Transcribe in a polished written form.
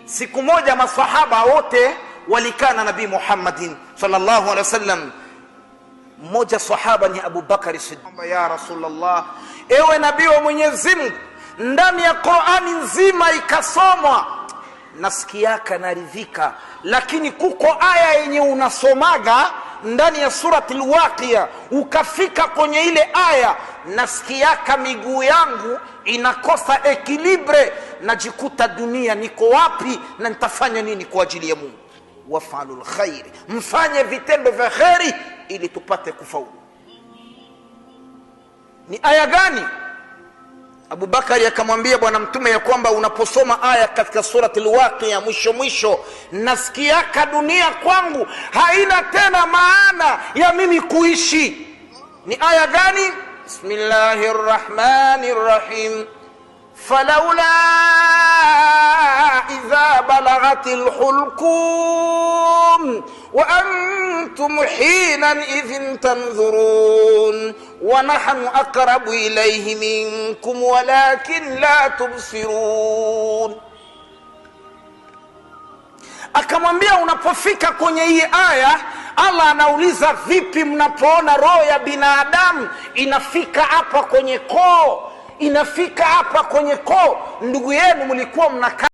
Siku moja masahaba wote walikaa na Nabii Muhammadin sallallahu alaihi wasallam. Mmoja sahaba ni Abu Bakari Siddiq, ya Rasulullah, ewe nabii wa Mwenyezi Mungu, ndani ya Qur'ani nzima ikasomwa nasikia naridhika, lakini kuko aya yenye unasomaga ndani ya surati al-Waqiya, ukafika kwenye ile aya nasikia miguu yangu inakosa ekilibre, najikuta dunia niko wapi na nitafanya nini kwa ajili ya Mungu. Wafalul khair, mfanye vitendo vya khairi ili tupate kufaulu. Ni aya gani? Abu Bakari akamwambia bwana mtume ya kwamba unaposoma aya katika surati al-Waqiya mwisho nasikia dunia kwangu haina tena maana ya mimi kuishi. Ni aya gani? Bismillahirrahmanirrahim. Falaula idha balaghatil hulqum wa antum hina idhin tanzurun wa nahnu aqrabu ilayhi minkum walakin la tubsirun. Akamwambia unapofika kwenye hii aya, Allah anauliza vipi mnapoona roho ya binadamu inafika hapa kwenye koo, inafika hapa kwenye koo, ndugu yenu mlikuwa mnakaa